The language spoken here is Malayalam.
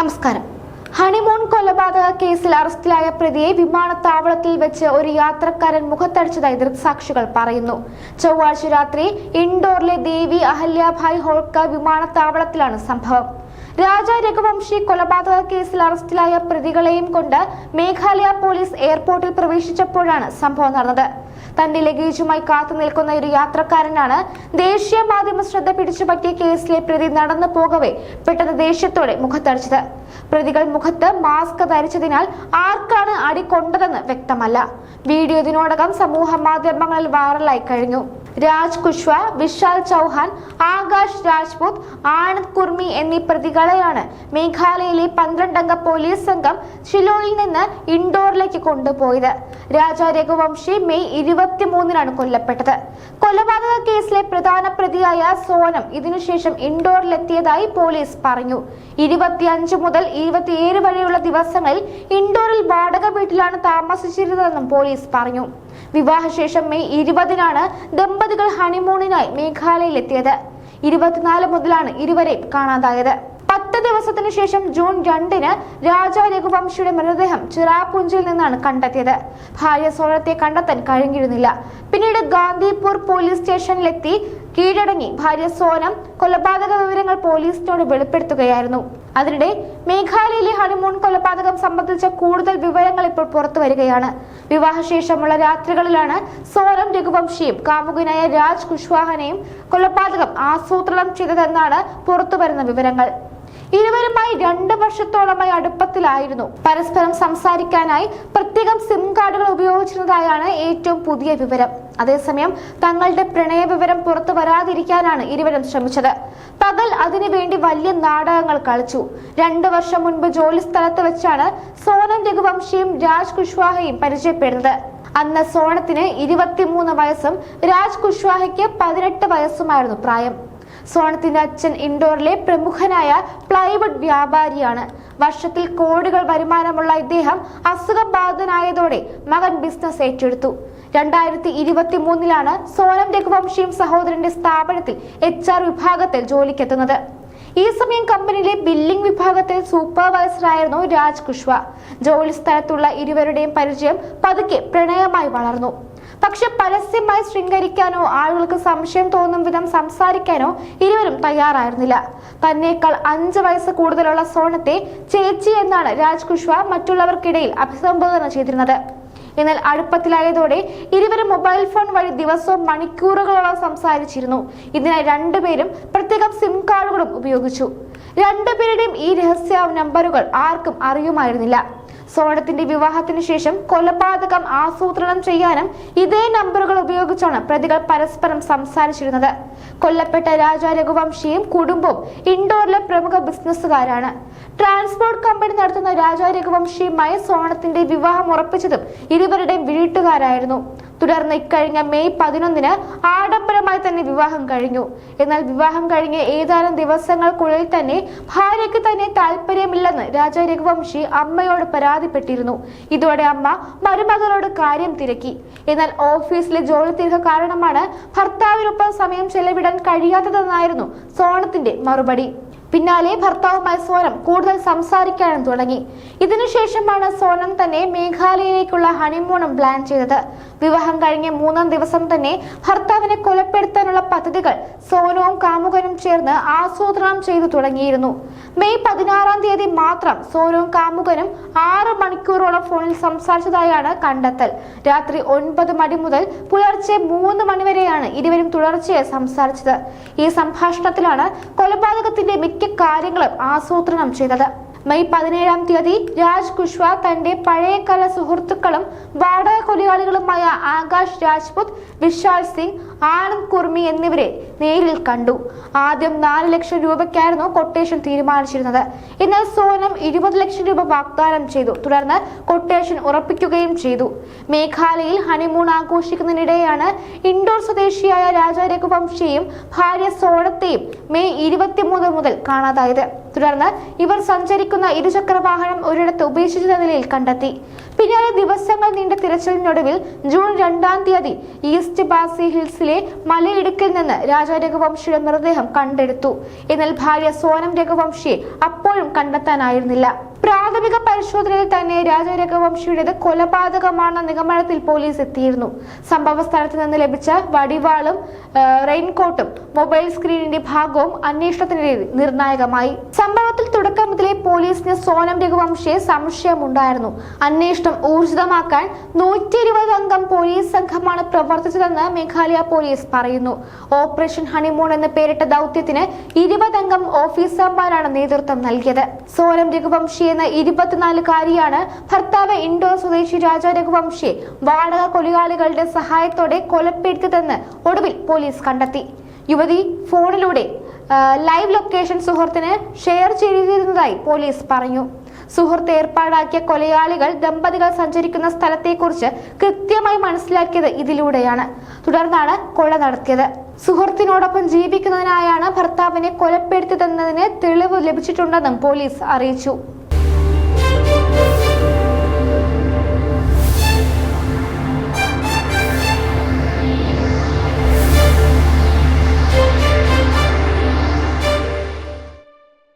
നമസ്കാരം. ഹണിമൂൺ കൊലപാതക കേസിൽ അറസ്റ്റിലായ പ്രതിയെ വിമാനത്താവളത്തിൽ വെച്ച് ഒരു യാത്രക്കാരൻ മുഖത്തടിച്ചതായി ദൃക്സാക്ഷികൾ പറയുന്നു. ചൊവ്വാഴ്ച രാത്രി ഇൻഡോറിലെ ദേവി അഹല്യാഭായ് ഹോൾക്കർ വിമാനത്താവളത്തിലാണ് സംഭവം. രാജ രഘുവംശി കൊലപാതക കേസിൽ അറസ്റ്റിലായ പ്രതികളെയും കൊണ്ട് മേഘാലയ പോലീസ് എയർപോർട്ടിൽ പ്രവേശിച്ചപ്പോഴാണ് സംഭവം നടന്നത്. തന്റെ ലഗേജുമായി കാത്തു നിൽക്കുന്ന ഒരു യാത്രക്കാരനാണ് ദേശീയ മാധ്യമ ശ്രദ്ധ പിടിച്ചുപറ്റിയ കേസിലെ പ്രതി നടന്നു പോകവെ പെട്ടെന്ന് ദേഷ്യത്തോടെ മുഖത്തടിച്ചത്. പ്രതികൾ മുഖത്ത് മാസ്ക് ധരിച്ചതിനാൽ ആർക്കാണ് അടി കൊണ്ടതെന്ന് വ്യക്തമല്ല. വീഡിയോ ഇതിനോടകം സമൂഹ മാധ്യമങ്ങളിൽ വൈറലായി കഴിഞ്ഞു. രാജ് കുശ്വ, വിശാൽ ചൗഹാൻ, ആകാശ് രാജ്പുത്, ആനന്ദ് കുർമി എന്നീ പ്രതികളെയാണ് മേഘാലയയിലെ 12 അംഗ പോലീസ് സംഘം ഷിലോയിൽ നിന്ന് ഇൻഡോറിലേക്ക് കൊണ്ടുപോയത്. രാജ രഘുവംശി മെയ് 23-നാണ് കൊല്ലപ്പെട്ടത്. കൊലപാതക കേസിലെ പ്രധാന പ്രതിയായ സോനം ഇതിനുശേഷം ഇൻഡോറിലെത്തിയതായി പോലീസ് പറഞ്ഞു. 25 മുതൽ 27 വരെയുള്ള ദിവസങ്ങളിൽ ഇൻഡോറിൽ വാടക വീട്ടിലാണ് താമസിച്ചിരുന്നതെന്നും പോലീസ് പറഞ്ഞു. വിവാഹശേഷം മെയ് 20-നാണ് ദമ്പതികൾ ഹണിമൂണിനായി മേഘാലയയിലെത്തിയത്. 24 മുതലാണ് ഇരുവരെയും കാണാതായത്. 10 ദിവസത്തിനു ശേഷം ജൂൺ 2-ന് രാജ രഘുവംശിയുടെ മൃതദേഹം ചിറാപുഞ്ചിയിൽ നിന്നാണ് കണ്ടെത്തിയത്. ഭാര്യ സോനത്തെ കണ്ടെത്താൻ കഴിഞ്ഞിരുന്നില്ല. പിന്നീട് ഗാന്ധിപൂർ പോലീസ് സ്റ്റേഷനിലെത്തി കീഴടങ്ങി ഭാര്യ സോനം കൊലപാതക വിവരങ്ങൾ പോലീസിനോട് വെളിപ്പെടുത്തുകയായിരുന്നു. അതിനിടെ മേഘാലയയിലെ ഹണിമൂൺ കൊലപാതകം സംബന്ധിച്ച കൂടുതൽ വിവരങ്ങൾ ഇപ്പോൾ പുറത്തു വരികയാണ്. വിവാഹശേഷമുള്ള രാത്രികളിലാണ് സോനം രഘുവംശിയും കാമുകനായ രാജ് കുശ്വാഹനെയും കൊലപാതകം ആസൂത്രണം ചെയ്തതെന്നാണ് പുറത്തുവരുന്ന വിവരങ്ങൾ. ഇരുവരുമായി 2 വർഷത്തോളമായി അടുപ്പത്തിലായിരുന്നു. പരസ്പരം സംസാരിക്കാനായി പ്രത്യേകം സിം കാർഡുകൾ ഉപയോഗിച്ചിരുന്നതായാണ് ഏറ്റവും പുതിയ വിവരം. അതേസമയം തങ്ങളുടെ പ്രണയ വിവരം പുറത്തു വരാതിരിക്കാനാണ് ഇരുവരും ശ്രമിച്ചത്. പകൽ അതിനുവേണ്ടി വലിയ നാടകങ്ങൾ കളിച്ചു. 2 വർഷം മുൻപ് ജോലി സ്ഥലത്ത് വെച്ചാണ് സോനം രഘുവംശിയും രാജ് കുശ്വാഹയും പരിചയപ്പെടുന്നത്. അന്ന് സോണത്തിന് 23 വയസ്സും രാജ് കുശ്വാഹയ്ക്ക് 18 വയസ്സുമായിരുന്നു പ്രായം. സോണത്തിന്റെ അച്ഛൻ ഇൻഡോറിലെ പ്രമുഖനായ പ്ലൈവുഡ് വ്യാപാരിയാണ്. വർഷത്തിൽ കോടികൾ വരുമാനമുള്ള ഇദ്ദേഹം അസുഖബാധിതനായതോടെ മകൻ ബിസിനസ് ഏറ്റെടുത്തു. 2023-ലാണ് സോനം രഘുവംശിയും സഹോദരന്റെ സ്ഥാപനത്തിൽ HR വിഭാഗത്തിൽ ജോലിക്കെത്തുന്നത്. ഈ സമയം കമ്പനിയിലെ ബില്ലിംഗ് വിഭാഗത്തിൽ സൂപ്പർവൈസറായിരുന്നു രാജ് കുശ്വ. ജോലി സ്ഥലത്തുള്ള ഇരുവരുടെയും പരിചയം പതുക്കെ പ്രണയമായി വളർന്നു. പക്ഷെ പരസ്യമായി ശൃംഗരിക്കാനോ ആളുകൾക്ക് സംശയം തോന്നും വിധം സംസാരിക്കാനോ ഇരുവരും തയ്യാറായിരുന്നില്ല. തന്നേക്കാൾ 5 വയസ്സ് കൂടുതലുള്ള സോണത്തെ ചേച്ചി എന്നാണ് രാജ് കുശ്വ മറ്റുള്ളവർക്കിടയിൽ അഭിസംബോധന ചെയ്തിരുന്നത്. എന്നാൽ അടുപ്പത്തിലായതോടെ ഇരുവരും മൊബൈൽ ഫോൺ വഴി ദിവസവും മണിക്കൂറുകളോളം സംസാരിച്ചിരുന്നു. ഇതിനായി 2 പേരും പ്രത്യേകം സിം കാർഡുകളും ഉപയോഗിച്ചു. 2 പേരുടെയും ഈ രഹസ്യ നമ്പറുകൾ ആർക്കും അറിയുമായിരുന്നില്ല. സോണത്തിന്റെ വിവാഹത്തിന് ശേഷം കൊലപാതകം ആസൂത്രണം ചെയ്യാനും ഇതേ നമ്പറുകൾ ഉപയോഗിച്ചാണ് പ്രതികൾ പരസ്പരം സംസാരിച്ചിരുന്നത്. കൊല്ലപ്പെട്ട രാജ രഘുവംശിയും കുടുംബവും ഇൻഡോറിലെ പ്രമുഖ ബിസിനസ്സുകാരാണ്. ട്രാൻസ്പോർട്ട് കമ്പനി നടത്തുന്ന രാജ രഘുവംശിയുമായി സോണത്തിന്റെ വിവാഹം ഉറപ്പിച്ചതും ഇരുവരുടെയും വീട്ടുകാരായിരുന്നു. തുടർന്ന് ഇക്കഴിഞ്ഞ മെയ് 11-ന് ആഡംബരമായി തന്നെ വിവാഹം കഴിഞ്ഞു. എന്നാൽ വിവാഹം കഴിഞ്ഞ് ഏതാനും ദിവസങ്ങൾക്കുള്ളിൽ തന്നെ ഭാര്യയ്ക്ക് തന്നെ താല്പര്യമില്ലെന്ന് രാജ രഘുവംശി അമ്മയോട് പരാതിപ്പെട്ടിരുന്നു. ഇതോടെ അമ്മ മരുമകളോട് കാര്യം തിരക്കി. എന്നാൽ ഓഫീസിലെ ജോലി തിരക്ക് കാരണമാണ് ഭർത്താവിനൊപ്പം സമയം ചെലവിടാൻ കഴിയാത്തതെന്നായിരുന്നു സോണത്തിന്റെ മറുപടി. പിന്നാലെ ഭർത്താവുമായി സോനം കൂടുതൽ സംസാരിക്കാനും തുടങ്ങി. ഇതിനുശേഷമാണ് സോനം തന്നെ മേഘാലയയിലേക്കുള്ള ഹണിമൂണും പ്ലാൻ ചെയ്തത്. വിവാഹം കഴിഞ്ഞ 3-ാം ദിവസം തന്നെ ഭർത്താവിനെ കൊലപ്പെടുത്താനുള്ള പദ്ധതികൾ സോനവും കാമുകനും ചേർന്ന് ആസൂത്രണം ചെയ്തു തുടങ്ങിയിരുന്നു. മെയ് 16-ാം തീയതി മാത്രം സോനവും കാമുകനും 6 മണിക്കൂറോളം ഫോണിൽ സംസാരിച്ചതായാണ് കണ്ടെത്തൽ. രാത്രി 9 മണി മുതൽ പുലർച്ചെ 3 മണി വരെയാണ് ഇരുവരും തുടർച്ചയായി സംസാരിച്ചത്. ഈ സംഭാഷണത്തിലാണ് കൊലപാതകത്തിന്റെ മിക്ക കാര്യങ്ങളും ആസൂത്രണം ചെയ്തത്. മെയ് 17-ാം തീയതി രാജ് കുശ്വ തന്റെ പഴയകാല സുഹൃത്തുക്കളും വാടക കൊലയാളികളുമായ ആകാശ് രാജ്പുത്, വിശാൽ സിംഗ്, ആനന്ദ് കുർമി എന്നിവരെ നേരിൽ കണ്ടു. ആദ്യം 4 ലക്ഷം രൂപയ്ക്കായിരുന്നു കൊട്ടേഷൻ തീരുമാനിച്ചിരുന്നത്. എന്നാൽ സോനം 20 ലക്ഷം രൂപ വാഗ്ദാനം ചെയ്തു. തുടർന്ന് കൊട്ടേഷൻ ഉറപ്പിക്കുകയും ചെയ്തു. മേഘാലയയിൽ ഹണിമൂൺ ആഘോഷിക്കുന്നതിനിടെയാണ് ഇൻഡോർ സ്വദേശിയായ രാജ രഘുവംശിയെയും ഭാര്യ സോണത്തെയും മെയ് 23 മുതൽ കാണാതായത്. തുടർന്ന് ഇവർ സഞ്ചരിക്കുന്ന ഇരുചക്ര വാഹനം ഒരിടത്ത് ഉപേക്ഷിച്ച നിലയിൽ കണ്ടെത്തി. പിന്നാലെ ദിവസങ്ങൾ നീണ്ട തിരച്ചിലിനൊടുവിൽ ജൂൺ 2-ാം തീയതി ഈസ്റ്റ് ബാസി ഹിൽസിലെ മലയിടുക്കിൽ നിന്ന് രാജ രഘുവംശിയുടെ മൃതദേഹം കണ്ടെടുത്തു. എന്നാൽ ഭാര്യ സോനം രഘുവംശിയെ അപ്പോഴും കണ്ടെത്താനായിരുന്നില്ല. പ്രാഥമിക പരിശോധനയിൽ തന്നെ രാജ രഘുവംശിയുടേത് കൊലപാതകമാണെന്ന നിഗമനത്തിൽ പോലീസ് എത്തിയിരുന്നു. സംഭവ സ്ഥലത്ത് നിന്ന് ലഭിച്ച വടിവാളും റെയിൻകോട്ടും മൊബൈൽ സ്ക്രീനിന്റെ ഭാഗവും അന്വേഷണത്തിന് നിർണായകമായി. സംഭവത്തിൽ തുടക്കം മുതലേ പോലീസിന് സോനം രഘുവംശിയെ സംശയമുണ്ടായിരുന്നു. അന്വേഷണം ഊർജിതമാക്കാൻ 120 അംഗം പോലീസ് സംഘമാണ് പ്രവർത്തിച്ചതെന്ന് മേഘാലയ പോലീസ് പറയുന്നു. ഓപ്പറേഷൻ ഹണിമൂൺ എന്ന് പേരിട്ട ദൗത്യത്തിന് 20 അംഗം ഓഫീസർമാരാണ് നേതൃത്വം നൽകിയത്. സോനം രഘുവംശി എന്ന 24-കാരിയാണ് ഭർത്താവ് ഇൻഡോർ സ്വദേശി രാജ രഘുവംശിയെ വാടക കൊലയാളികളുടെ സഹായത്തോടെ കൊലപ്പെടുത്തിയതെന്ന് ഒടുവിൽ പോലീസ് കണ്ടെത്തി. യുവതി ഫോണിലൂടെ ലൈവ് ലൊക്കേഷൻ സുഹൃത്തിന് ഷെയർ ചെയ്തിരുന്നതായി പോലീസ് പറഞ്ഞു. സുഹൃത്ത് ഏർപ്പാടാക്കിയ കൊലയാളികൾ ദമ്പതികൾ സഞ്ചരിക്കുന്ന സ്ഥലത്തെക്കുറിച്ച് കൃത്യമായി മനസ്സിലാക്കിയത് ഇതിലൂടെയാണ്. തുടർന്നാണ് കൊല നടത്തിയത്. സുഹൃത്തിനോടൊപ്പം ജീവിക്കുന്നതിനായാണ് ഭർത്താവിനെ കൊലപ്പെടുത്തിയതെന്നതിന് തെളിവ് ലഭിച്ചിട്ടുണ്ടെന്നും പോലീസ് അറിയിച്ചു.